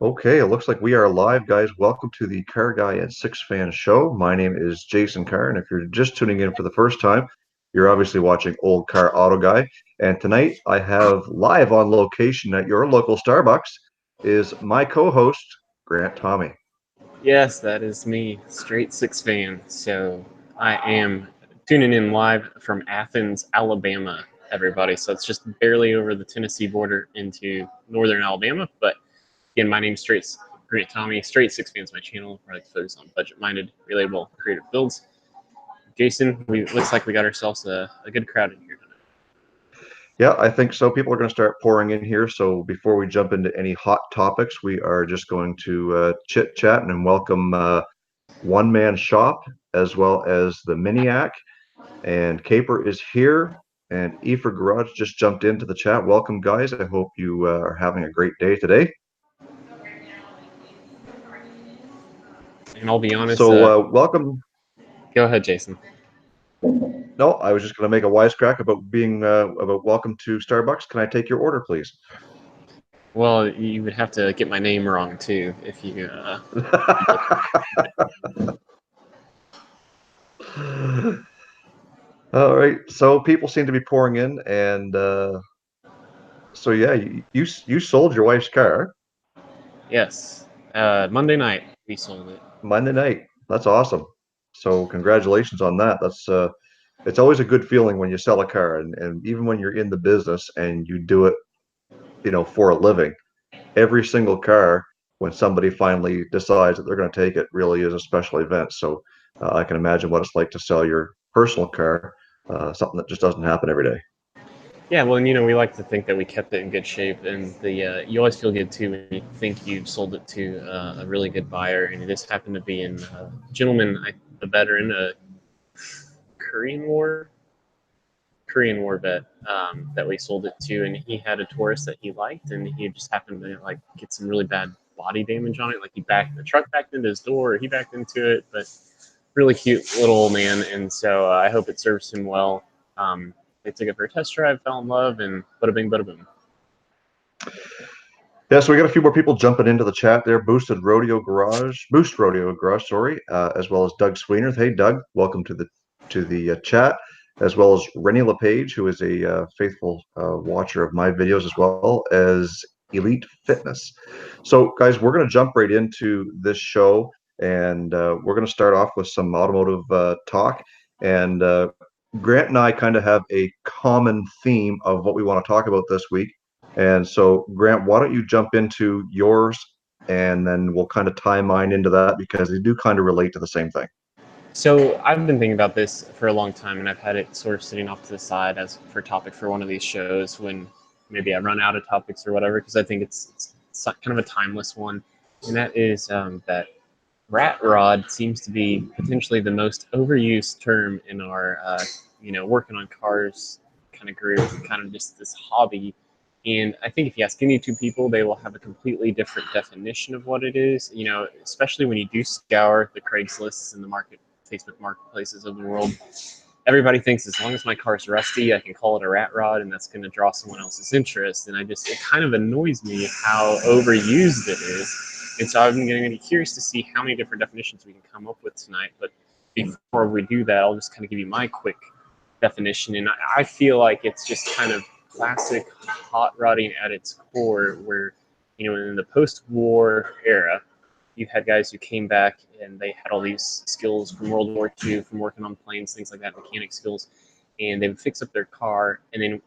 Okay, it looks like we are live, guys. Welcome to the CarrGuy SixFan show. My name is Jason Carr, and if you're just tuning in for the first time, you're obviously watching Old Car Auto Guy. And tonight I have live on location at your local Starbucks is my co-host, Grant Tommy. Yes, that is me, straight SixFan. So I am tuning in live from Athens, Alabama, everybody. So it's just barely over the Tennessee border into northern Alabama. But again, my name's Grant Tommy. Straight SixFan is my channel where I focus on budget-minded, relatable, creative builds. Jason, looks like we got ourselves a good crowd in here tonight. Yeah, I think so. People are going to start pouring in here. So before we jump into any hot topics, we are just going to chit chat and welcome One Man Shop as well as the Miniac. And Caper is here, and E for Garage just jumped into the chat. Welcome, guys. I hope you are having a great day today. And I'll be honest. So welcome. Go ahead, Jason. No, I was just going to make a wisecrack about being about welcome to Starbucks. Can I take your order, please? Well, you would have to get my name wrong too if you. All right, so people seem to be pouring in, and so yeah, you sold your wife's car. Yes, Monday night we sold it. Monday night. That's awesome. So congratulations on that. That's it's always a good feeling when you sell a car, and even when you're in the business and you do it, for a living. Every single car, when somebody finally decides that they're going to take it, really is a special event. So I can imagine what it's like to sell your personal car, something that just doesn't happen every day. Yeah, well, and we like to think that we kept it in good shape, and you always feel good too when you think you've sold it to a really good buyer. And this happened to be a gentleman, a veteran, a Korean War vet that we sold it to, and he had a Taurus that he liked, and he just happened to get some really bad body damage on it. Like the truck backed into his door, or he backed into it, but really cute little old man, and so I hope it serves him well. They took it for a test drive, fell in love, and bada bing, bada boom. Yeah, so we got a few more people jumping into the chat there. Boost Rodeo Garage, sorry, as well as Doug Sweener. Hey, Doug, welcome to the chat, as well as Rennie LePage, who is a faithful watcher of my videos, as well as Elite Fitness. So, guys, we're going to jump right into this show, and we're going to start off with some automotive talk. And Grant and I kind of have a common theme of what we want to talk about this week. And so, Grant, why don't you jump into yours, and then we'll kind of tie mine into that because they do kind of relate to the same thing. So I've been thinking about this for a long time, and I've had it sort of sitting off to the side as for topic for one of these shows when maybe I run out of topics or whatever, because I think it's kind of a timeless one, and that is that rat rod seems to be potentially the most overused term in our, working on cars kind of group, kind of just this hobby. And I think if you ask any two people, they will have a completely different definition of what it is, especially when you do scour the Craigslists and the Facebook marketplaces of the world. Everybody thinks as long as my car's rusty, I can call it a rat rod, and that's going to draw someone else's interest. And it kind of annoys me how overused it is. And so I'm going to be curious to see how many different definitions we can come up with tonight. But before we do that, I'll just kind of give you my quick definition. And I feel like it's just kind of classic hot rodding at its core, where, in the post-war era, you had guys who came back and they had all these skills from World War II, from working on planes, things like that, mechanic skills, and they would fix up their car, and then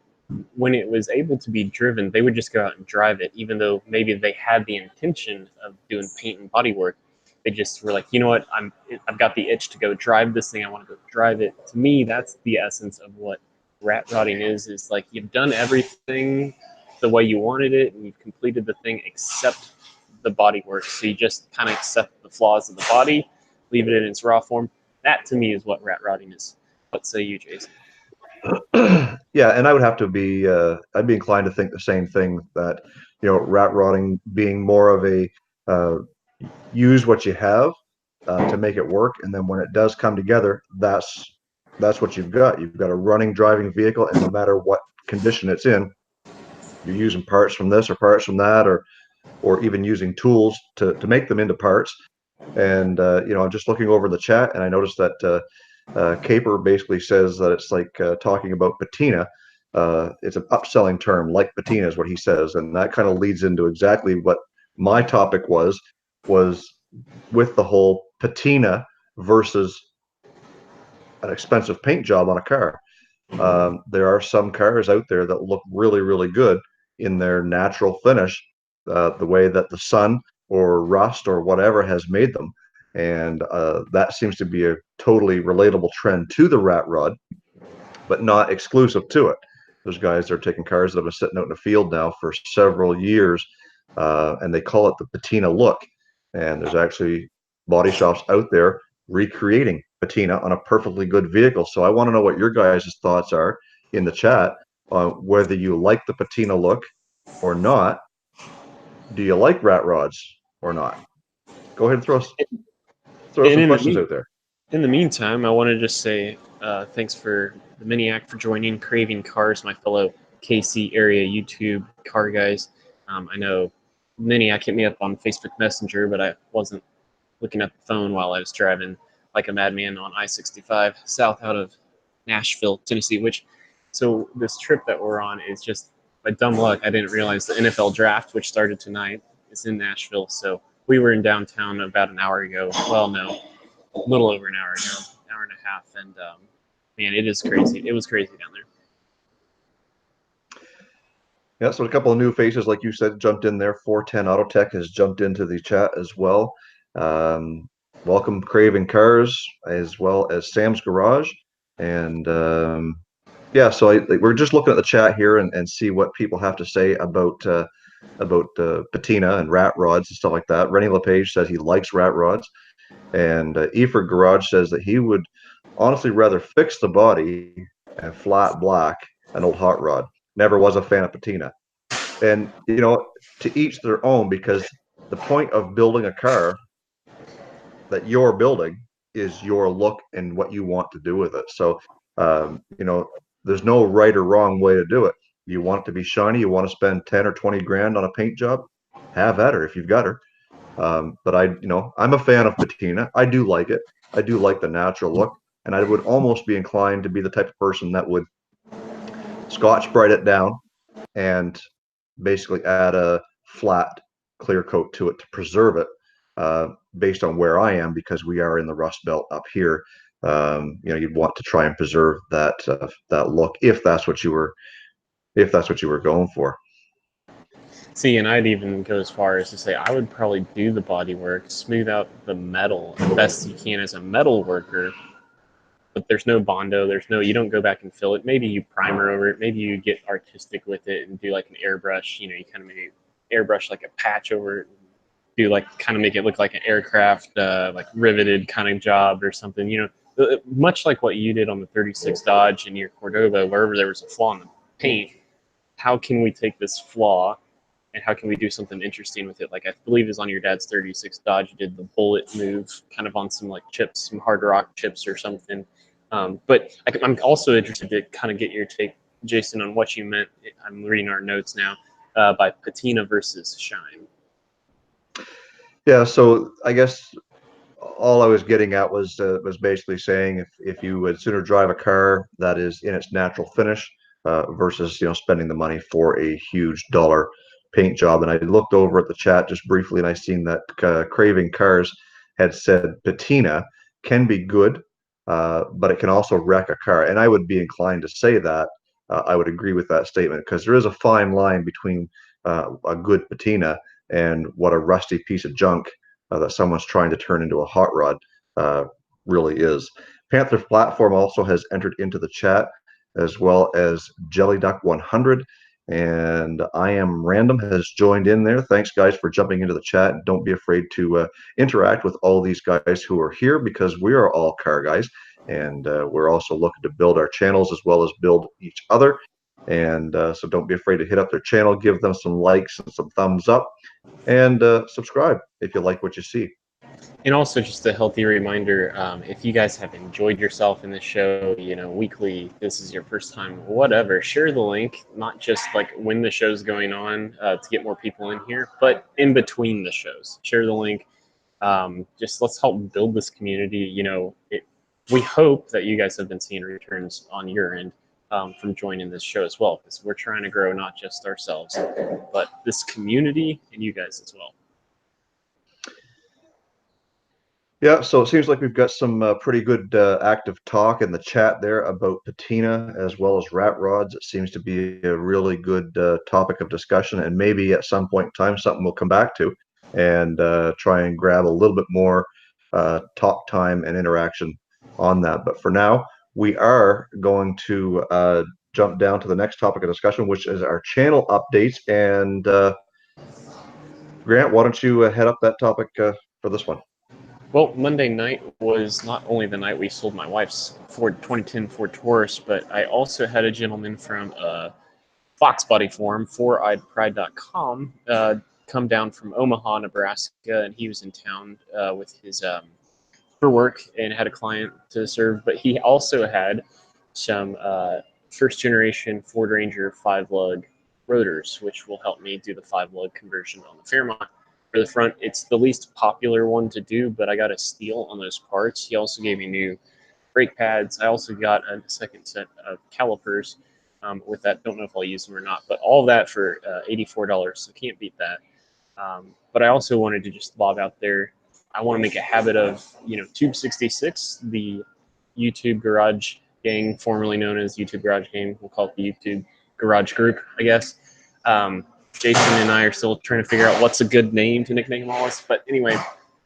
when it was able to be driven, they would just go out and drive it, even though maybe they had the intention of doing paint and body work. They just were like, you know what, I've got the itch to go drive this thing, I want to go drive it. To me, that's the essence of what rat rodding is like you've done everything the way you wanted it, and you've completed the thing except the body work. So you just kind of accept the flaws of the body, leave it in its raw form. That to me is what rat rodding is. What say you, Jason? Yeah, and I would have to be I'd be inclined to think the same thing, that rat rodding being more of a use what you have to make it work, and then when it does come together, that's that's what you've got. You've got a running, driving vehicle, and no matter what condition it's in, you're using parts from this or parts from that, or even using tools to make them into parts. And I'm just looking over the chat, and I noticed that Caper basically says that it's like talking about patina. It's an upselling term, like patina is what he says, and that kind of leads into exactly what my topic was with the whole patina versus an expensive paint job on a car. There are some cars out there that look really, really good in their natural finish, the way that the sun or rust or whatever has made them. And that seems to be a totally relatable trend to the rat rod, but not exclusive to it. There's guys that are taking cars that have been sitting out in the field now for several years, and they call it the patina look. And there's actually body shops out there recreating patina on a perfectly good vehicle. So I want to know what your guys' thoughts are in the chat on whether you like the patina look or not. Do you like rat rods or not? Go ahead and throw And some questions out there. in the meantime, I want to just say thanks for the Miniac for joining, Craving Cars, my fellow KC area YouTube car guys. I know Miniac hit me up on Facebook Messenger, but I wasn't looking at the phone while I was driving like a madman on I-65 south out of Nashville, Tennessee. So this trip that we're on is just by dumb luck. I didn't realize the NFL draft, which started tonight, is in Nashville. So we were in downtown about an hour ago. Well, no, a little over an hour ago, hour and a half, and man, it is crazy. It was crazy down there. Yeah, so a couple of new faces, like you said, jumped in there. 410 Auto Tech has jumped into the chat as well. Welcome, Craving Cars, as well as Sam's Garage. And yeah, so we're just looking at the chat here and see what people have to say about patina and rat rods and stuff like that. Rennie LePage says he likes rat rods. And Eford Garage says that he would honestly rather fix the body and flat black an old hot rod. Never was a fan of patina. And to each their own, because the point of building a car that you're building is your look and what you want to do with it. So there's no right or wrong way to do it. You want it to be shiny, you want to spend 10 or 20 grand on a paint job, have at her if you've got her. But I'm a fan of patina. I do like it. I do like the natural look, and I would almost be inclined to be the type of person that would Scotch-Brite it down and basically add a flat clear coat to it to preserve it, based on where I am, because we are in the Rust Belt up here. You'd want to try and preserve that look if that's what you were going for. See, and I'd even go as far as to say I would probably do the body work, smooth out the metal as best you can as a metal worker. But there's no Bondo, you don't go back and fill it. Maybe you primer over it. Maybe you get artistic with it and do like an airbrush. You kind of maybe airbrush like a patch over it. Do like kind of make it look like an aircraft, like riveted kind of job or something. Much like what you did on the 36 Dodge in your Cordova, wherever there was a flaw in the paint. How can we take this flaw and how can we do something interesting with it? Like I believe is on your dad's 36 Dodge, you did the bullet move kind of on some like chips, some hard rock chips or something. But I'm also interested to kind of get your take, Jason, on what you meant. I'm reading our notes now by patina versus shine. Yeah, so I guess all I was getting at was basically saying if you would sooner drive a car that is in its natural finish versus spending the money for a huge dollar paint job. And I looked over at the chat just briefly, and I seen that Craving Cars had said patina can be good, but it can also wreck a car. And I would be inclined to say that I would agree with that statement, because there is a fine line between a good patina and what a rusty piece of junk that someone's trying to turn into a hot rod really is. Panther Platform also has entered into the chat, as well as Jelly Duck 100, and I Am Random has joined in there. Thanks, guys, for jumping into the chat. Don't be afraid to interact with all these guys who are here, because we are all car guys, and we're also looking to build our channels as well as build each other. And so don't be afraid to hit up their channel, give them some likes and some thumbs up, and subscribe if you like what you see. And also, just a healthy reminder, if you guys have enjoyed yourself in the show, weekly, this is your first time, whatever, share the link, not just like when the show's going on to get more people in here, but in between the shows. Share the link. Just let's help build this community. We hope that you guys have been seeing returns on your end from joining this show as well, because we're trying to grow not just ourselves, but this community and you guys as well. Yeah, so it seems like we've got some pretty good active talk in the chat there about patina as well as rat rods. It seems to be a really good topic of discussion, and maybe at some point in time something we'll come back to and try and grab a little bit more talk time and interaction on that. But for now, we are going to jump down to the next topic of discussion, which is our channel updates. And Grant, why don't you head up that topic for this one? Well, Monday night was not only the night we sold my wife's Ford 2010 Ford Taurus, but I also had a gentleman from Fox Body Forum, foureyeedpride.com, come down from Omaha, Nebraska, and he was in town with his for work and had a client to serve. But he also had some first generation Ford Ranger 5-lug rotors, which will help me do the 5-lug conversion on the Fairmont. For the front, it's the least popular one to do, but I got a steal on those parts. He also gave me new brake pads. I also got a second set of calipers with that. Don't know if I'll use them or not, but all that for $84, so can't beat that. But I also wanted to just lob out there, I want to make a habit of, Tube 66, the YouTube Garage Gang, formerly known as YouTube Garage Gang. We'll call it the YouTube Garage Group, I guess. Jason and I are still trying to figure out what's a good name to nickname all this. But anyway,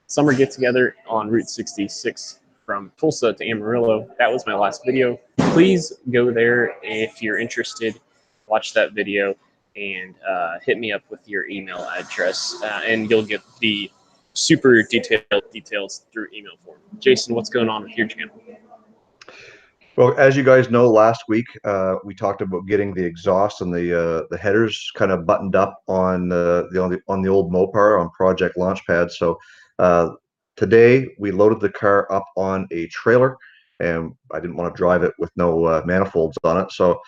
summer get together on Route 66 from Tulsa to Amarillo. That was my last video. Please go there if you're interested. Watch that video and hit me up with your email address, and you'll get the super detailed details through email form. Jason, what's going on with your channel? Well, as you guys know, last week we talked about getting the exhaust and the headers kind of buttoned up on the old Mopar on Project Launchpad. So today we loaded the car up on a trailer, and I didn't want to drive it with no manifolds on it. So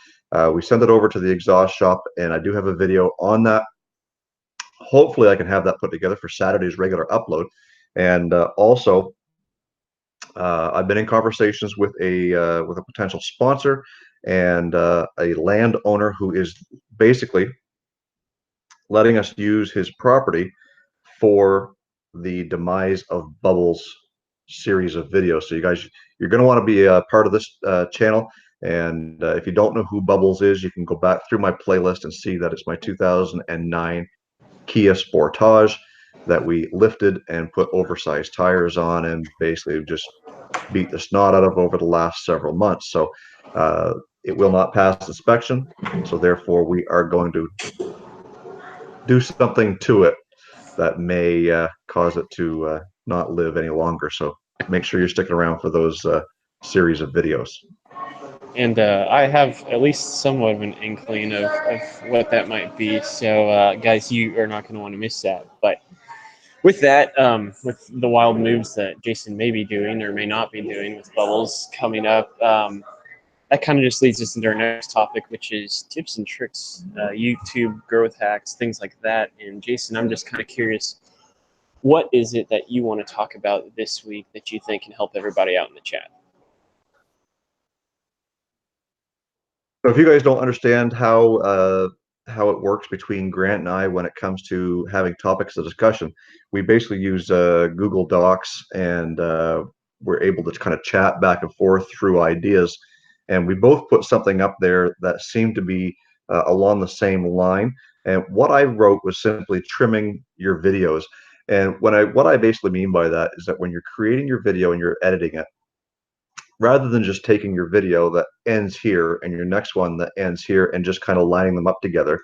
we sent it over to the exhaust shop, and I do have a video on that. Hopefully, I can have that put together for Saturday's regular upload, and also. I've been in conversations with a potential sponsor and a landowner who is basically letting us use his property for the Demise of Bubbles series of videos. So you guys, you're going to want to be a part of this channel. And if you don't know who Bubbles is, you can go back through my playlist and see that it's my 2009 Kia Sportage that we lifted and put oversized tires on and basically just beat the snot out of over the last several months. So it will not pass inspection. So therefore, we are going to do something to it that may cause it to not live any longer. So make sure you're sticking around for those series of videos. And I have at least somewhat of an inkling of what that might be. So, guys, you are not going to want to miss that. But with that, with the wild moves that Jason may be doing or may not be doing with Bubbles coming up, that kind of just leads us into our next topic, which is tips and tricks, YouTube growth hacks, things like that. And Jason, I'm just kind of curious, what is it that you want to talk about this week that you think can help everybody out in the chat? So if you guys don't understand how it works between Grant and I when it comes to having topics of discussion, we basically use Google Docs, and we're able to kind of chat back and forth through ideas. And we both put something up there that seemed to be along the same line. And what I wrote was simply trimming your videos. And what I basically mean by that is that when you're creating your video and you're editing it, rather than just taking your video that ends here and your next one that ends here and just kind of lining them up together,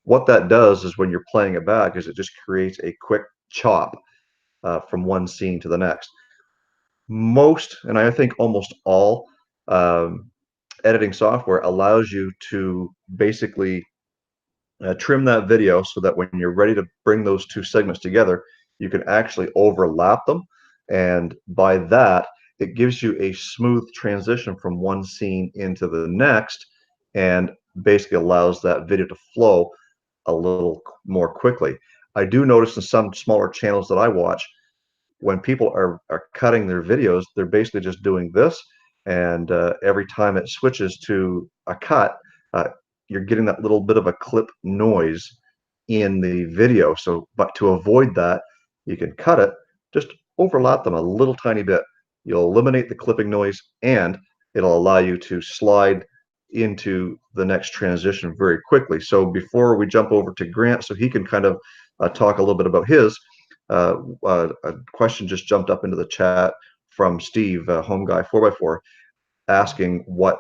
what that does is when you're playing it back is it just creates a quick chop from one scene to the next. Most, and I think almost all editing software allows you to basically trim that video so that when you're ready to bring those two segments together, you can actually overlap them. And by that, it gives you a smooth transition from one scene into the next and basically allows that video to flow a little more quickly. I do notice in some smaller channels that I watch, when people are cutting their videos, they're basically just doing this, and every time it switches to a cut, uh, you're getting that little bit of a clip noise in the video. So, but to avoid that, you can cut it, just overlap them a little tiny bit. You'll eliminate the clipping noise, and it'll allow you to slide into the next transition very quickly. So before we jump over to Grant, so he can kind of talk a little bit about his, a question just jumped up into the chat from Steve, Home Guy 4x4, asking what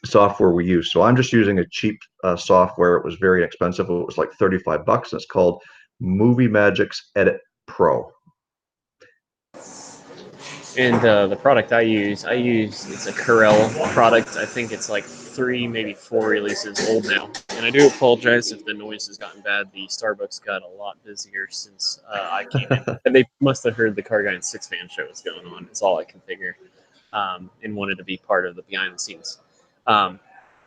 software we use. So I'm just using a cheap software. It was very expensive. It was like 35 bucks. And it's called Movie Magic's Edit Pro. And the product I use, it's a Corel product. I think it's like 3, maybe 4 releases old now. And I do apologize if the noise has gotten bad. The Starbucks got a lot busier since I came in. And they must have heard the CarrGuy SixFan show was going on, is all I can figure, and wanted to be part of the behind the scenes.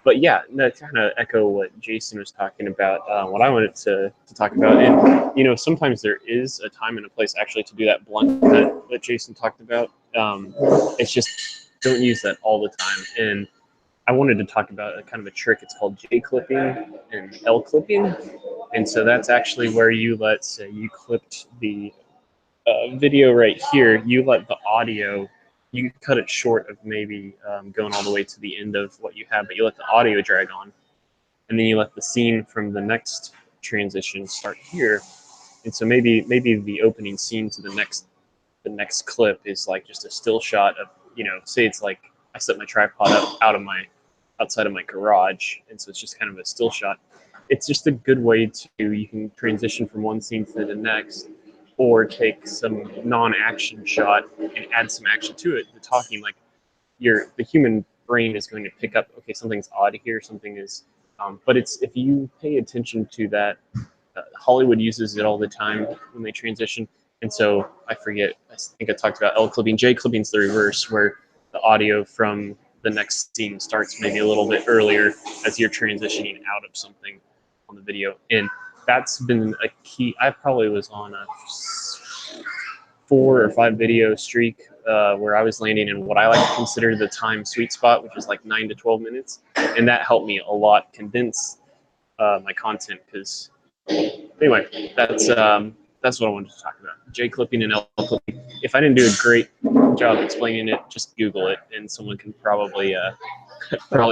But yeah, to kind of echo what Jason was talking about, what I wanted to talk about, and you know, sometimes there is a time and a place actually to do that blunt cut that Jason talked about. It's just don't use that all the time. And I wanted to talk about a kind of a trick. It's called J clipping and L clipping, and so that's actually where you let, say, you clipped the video right here, you let the audio, you cut it short of maybe going all the way to the end of what you have, but you let the audio drag on, and then you let the scene from the next transition start here. And so maybe the opening scene to the next clip is like just a still shot of, you know, say it's like I set my tripod up outside of my garage, and so it's just kind of a still shot. It's just a good way to, you can transition from one scene to the next, or take some non-action shot and add some action to it. The talking, like the human brain is going to pick up, okay, something's odd here, something is, but it's, if you pay attention to that, Hollywood uses it all the time when they transition. And so I forget, I think I talked about L clipping. J clipping's the reverse, where the audio from the next scene starts maybe a little bit earlier as you're transitioning out of something on the video. And that's been a key. I probably was on a 4 or 5 video streak where I was landing in what I like to consider the time sweet spot, which is like 9 to 12 minutes. And that helped me a lot condense my content, because anyway, that's what I wanted to talk about. J clipping and L clipping. If I didn't do a great job explaining it, just Google it, and someone can probably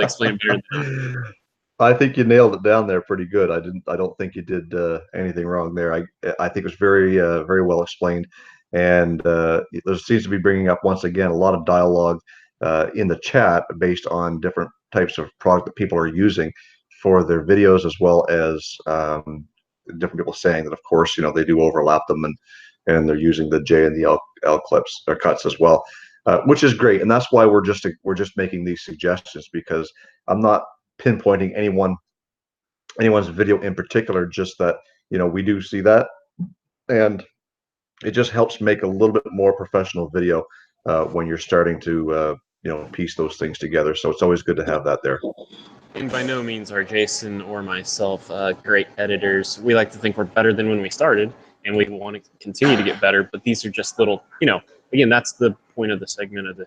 explain it better than me. I think you nailed it down there pretty good. I don't think you did anything wrong there. I think it was very well explained, and there seems to be bringing up once again a lot of dialogue in the chat based on different types of product that people are using for their videos, as well as different people saying that, of course, you know, they do overlap them, and they're using the J and the L clips or cuts as well, which is great. And that's why we're just making these suggestions, because I'm not pinpointing anyone's video in particular, just that, you know, we do see that, and it just helps make a little bit more professional video when you're starting to you know, piece those things together. So it's always good to have that there. And by no means are Jason or myself great editors. We like to think we're better than when we started, and we want to continue to get better. But these are just little, you know, again, that's the point of the segment of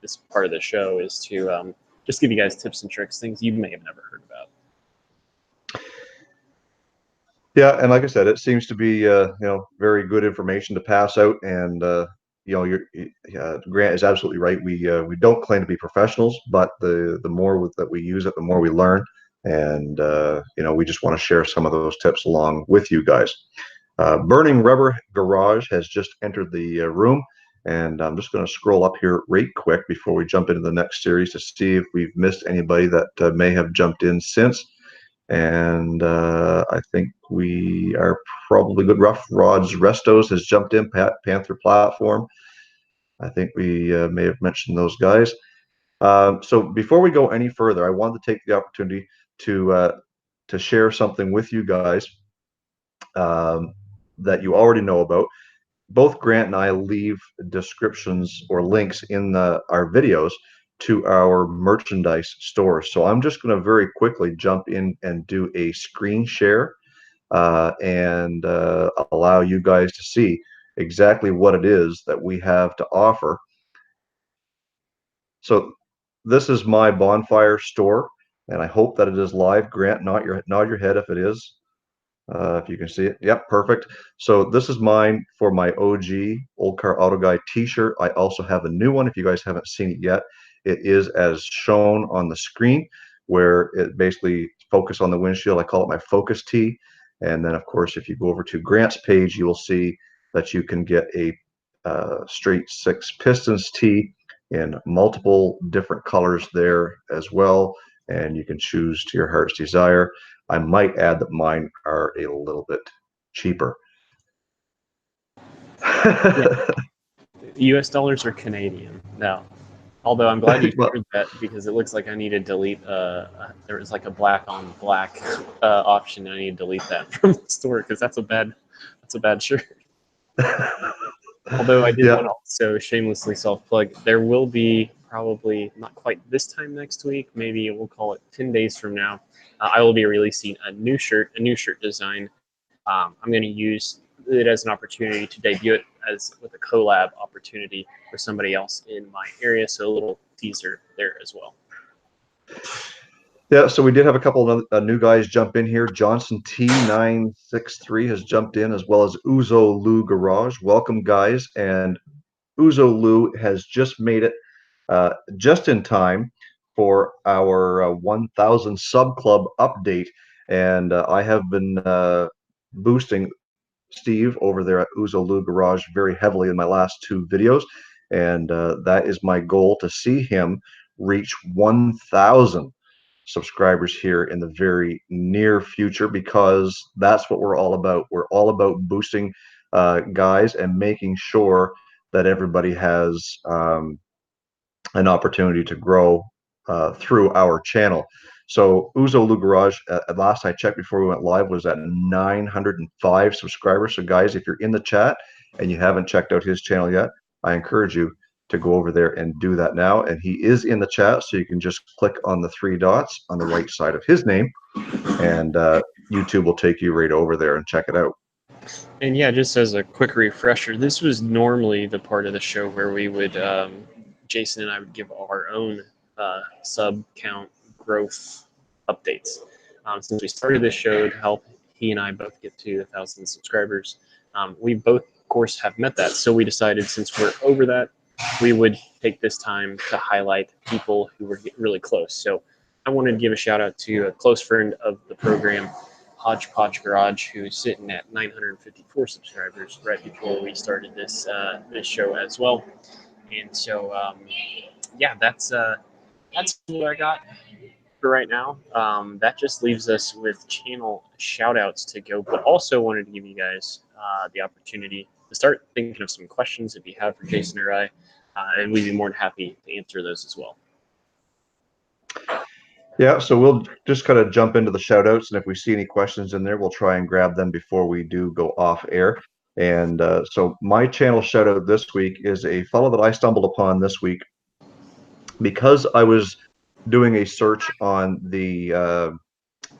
this part of the show, is to just give you guys tips and tricks, things you may have never heard about. Yeah, and like I said, it seems to be you know, very good information to pass out, and you know, Grant is absolutely right. We don't claim to be professionals, but the more that we use it, the more we learn, and you know, we just want to share some of those tips along with you guys. Burning Rubber Garage has just entered the room, and I'm just going to scroll up here right quick before we jump into the next series to see if we've missed anybody that may have jumped in since. And I think we are probably good. Rough Rods Restos has jumped in. Panther Platform, I think we may have mentioned those guys. So before we go any further, I wanted to take the opportunity to share something with you guys. that you already know about. Both Grant and I leave descriptions or links in our videos to our merchandise stores. So I'm just going to very quickly jump in and do a screen share and allow you guys to see exactly what it is that we have to offer. So this is my bonfire store, and I hope that it is live. Grant, nod your head if it is. If you can see it. Yep, perfect. So this is mine for my OG Old Car Auto Guy t-shirt. I also have a new one if you guys haven't seen it yet. It is as shown on the screen, where it basically focus on the windshield. I call it my focus tee. And then of course, if you go over to Grant's page, you will see that you can get a straight six pistons tee in multiple different colors there as well. And you can choose to your heart's desire. I might add that mine are a little bit cheaper. Yeah. US dollars or Canadian? No. Although I'm glad you Well, shared that, because it looks like I need to delete. There was like a black on black option. I need to delete that from the store because that's a bad shirt. Although I did yeah, want to also shamelessly self-plug, there will be probably not quite this time next week, maybe we'll call it 10 days from now, I will be releasing a new shirt design. I'm going to use it as an opportunity to debut it as with a collab opportunity for somebody else in my area, so a little teaser there as well. yeah. So we did have a couple of new guys jump in here. Johnson T963 has jumped in, as well as Uzo Lou Garage. Welcome, guys. And Uzo Lou has just made it just in time for our 1000 sub club update. And I have been boosting Steve over there at Uzo Lou Garage very heavily in my last two videos. And that is my goal, to see him reach 1000 subscribers here in the very near future, because that's what we're all about. We're all about boosting guys and making sure that everybody has an opportunity to grow through our channel. So Uzo Lou Garage, at last I checked before we went live, was at 905 subscribers. So guys, if you're in the chat and you haven't checked out his channel yet, I encourage you to go over there and do that now. And he is in the chat, so you can just click on the three dots on the right side of his name, and YouTube will take you right over there and check it out. And yeah, just as a quick refresher, this was normally the part of the show where we would, Jason and I would give our own sub count growth updates. Since we started this show to help he and I both get to 1,000 subscribers, we both, of course, have met that. So we decided, since we're over that, we would take this time to highlight people who were getting really close. So I wanted to give a shout out to a close friend of the program, Hodgepodge Garage, who's sitting at 954 subscribers right before we started this show as well. And so yeah, that's what I got for right now. That just leaves us with channel shout outs to go, but also wanted to give you guys the opportunity to start thinking of some questions if you have for Jason or I, and we'd be more than happy to answer those as well. Yeah, so we'll just kind of jump into the shout outs, and if we see any questions in there, we'll try and grab them before we do go off air. And so my channel shout out this week is a fellow that I stumbled upon this week because I was doing a search on the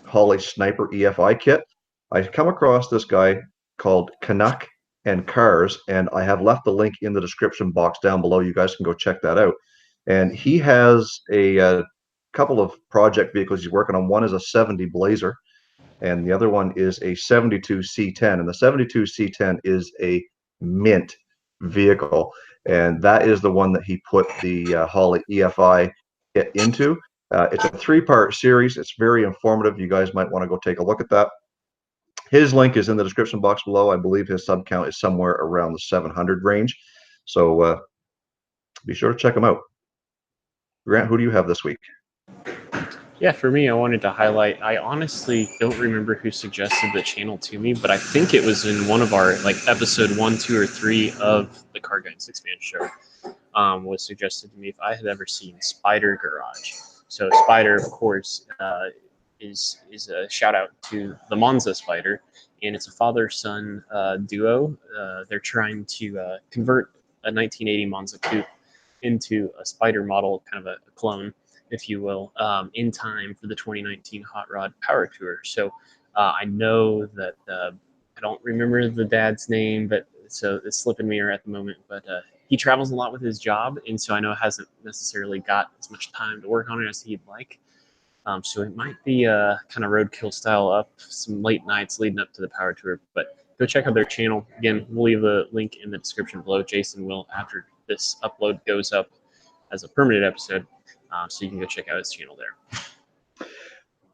Holley Sniper EFI kit. I come across this guy called Canuck and Cars, and I have left the link in the description box down below. You guys can go check that out. And he has a couple of project vehicles he's working on. One is a 70 Blazer, and the other one is a 72 C10. And the 72 C10 is a mint vehicle, and that is the one that he put the Holley EFI kit into. It's a three-part series. It's very informative. You guys might want to go take a look at that. His link is in the description box below. I believe his sub count is somewhere around the 700 range. So be sure to check him out. Grant, who do you have this week? Yeah, for me, I wanted to highlight, I honestly don't remember who suggested the channel to me, but I think it was in one of our, like, episode 1, 2, or 3 of the CarrGuy SixFan show, was suggested to me if I had ever seen Spider Garage. So Spider, of course, is a shout out to the Monza Spider, and it's a father-son duo. They're trying to convert a 1980 Monza coupe into a Spider model, kind of a clone, if you will, in time for the 2019 Hot Rod Power Tour. So I know that I don't remember the dad's name, but so it's slipping me at the moment. But he travels a lot with his job, and so I know hasn't necessarily got as much time to work on it as he'd like. So it might be kind of roadkill style up some late nights leading up to the Power Tour. But go check out their channel. Again, we'll leave a link in the description below. Jason will after this upload goes up as a permanent episode. So you can go check out his channel there.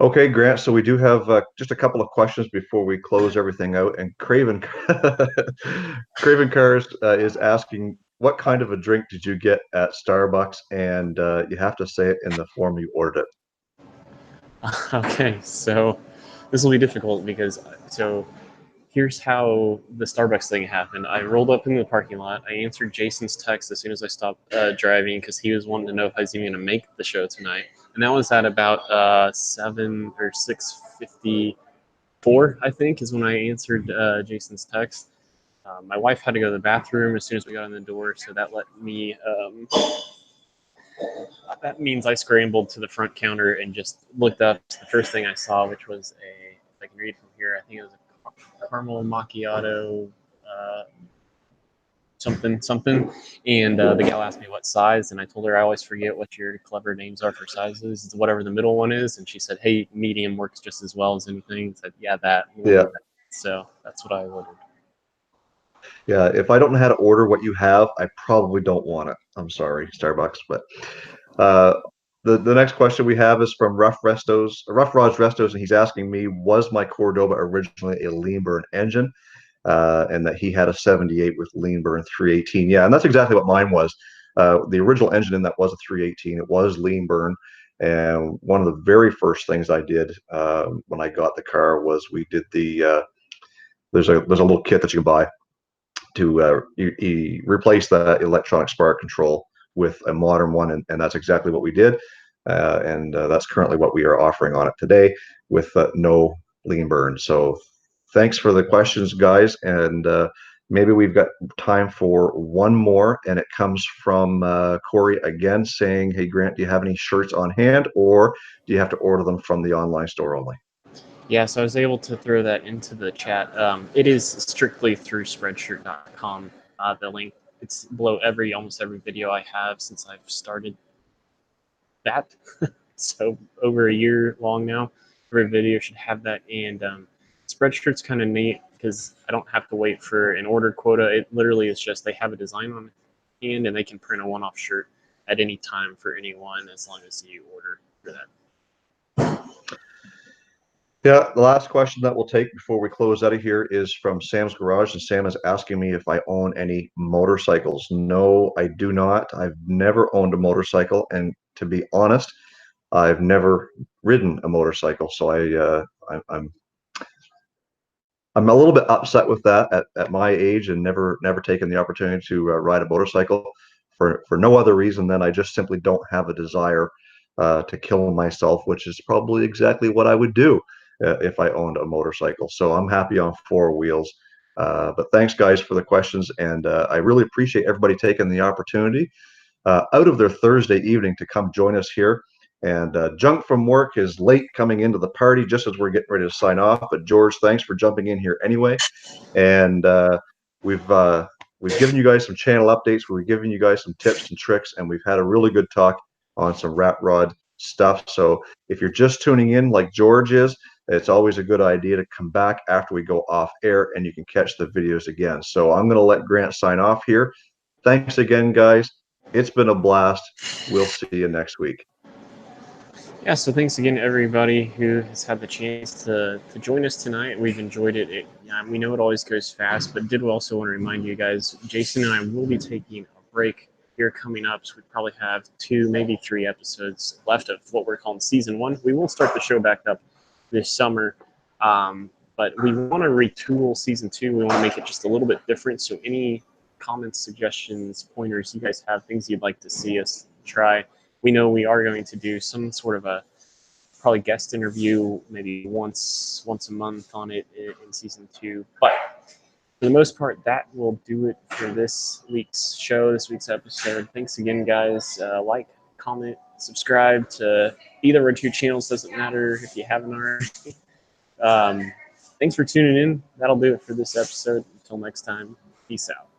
Okay, Grant. So we do have just a couple of questions before we close everything out. And Craven Cars is asking, what kind of a drink did you get at Starbucks? And you have to say it in the form you ordered it. Okay, so this will be difficult because here's how the Starbucks thing happened. I rolled up in the parking lot. I answered Jason's text as soon as I stopped driving because he was wanting to know if I was even going to make the show tonight. And that was at about 7 or 6:54, I think, is when I answered Jason's text. My wife had to go to the bathroom as soon as we got in the door, so that let me. That means I scrambled to the front counter and just looked up the first thing I saw, which was if I can read from here, I think it was a caramel macchiato, something. And the gal asked me what size, and I told her I always forget what your clever names are for sizes. It's whatever the middle one is, and she said, "Hey, medium works just as well as anything." I said, "Yeah, that." Yeah. So that's what I ordered. Yeah, if I don't know how to order what you have, I probably don't want it. I'm sorry, Starbucks, but uh, the next question we have is from Rough Rod's Restos, and he's asking me, was my Cordoba originally a lean burn engine? And that he had a 78 with lean burn 318. Yeah, and that's exactly what mine was. The original engine in that was a 318. It was lean burn. And one of the very first things I did when I got the car was we did there's a little kit that you can buy to replace the electronic spark control with a modern one, and that's exactly what we did. And that's currently what we are offering on it today with no lean burn. So thanks for the questions, guys. And maybe we've got time for one more, and it comes from Corey again saying, hey, Grant, do you have any shirts on hand, or do you have to order them from the online store only? Yeah, so I was able to throw that into the chat. It is strictly through Spreadshirt.com. The link, it's below almost every video I have since I've started that. So over a year long now. Every video should have that. And Spreadshirt's kind of neat because I don't have to wait for an order quota. It literally is just they have a design on hand and they can print a one-off shirt at any time for anyone as long as you order for that. Yeah, the last question that we'll take before we close out of here is from Sam's Garage, and Sam is asking me if I own any motorcycles. No, I do not. I've never owned a motorcycle, and to be honest, I've never ridden a motorcycle. So I'm a little bit upset with that at my age, and never taken the opportunity to ride a motorcycle for no other reason than I just simply don't have a desire to kill myself, which is probably exactly what I would do if I owned a motorcycle. So I'm happy on four wheels. But thanks, guys, for the questions, and I really appreciate everybody taking the opportunity out of their Thursday evening to come join us here. And Junk from work is late coming into the party just as we're getting ready to sign off. But George, thanks for jumping in here anyway. And we've given you guys some channel updates. We've given you guys some tips and tricks, and we've had a really good talk on some rat rod stuff. So if you're just tuning in like George is, it's always a good idea to come back after we go off air and you can catch the videos again. So I'm going to let Grant sign off here. Thanks again, guys. It's been a blast. We'll see you next week. Yeah, so thanks again to everybody who has had the chance to join us tonight. We've enjoyed it. We know it always goes fast, but did also want to remind you guys, Jason and I will be taking a break here coming up. So we probably have 2, maybe 3 episodes left of what we're calling season 1. We will start the show back up this summer, but we want to retool season 2. We want to make it just a little bit different. So any comments, suggestions, pointers you guys have, things you'd like to see us try, we know we are going to do some sort of a probably guest interview maybe once a month on it in season 2. But for the most part, that will do it for this week's show, this week's episode. Thanks again, guys. Like, comment, subscribe to either or 2 channels. Doesn't matter if you haven't already. Thanks for tuning in. That'll do it for this episode. Until next time, peace out.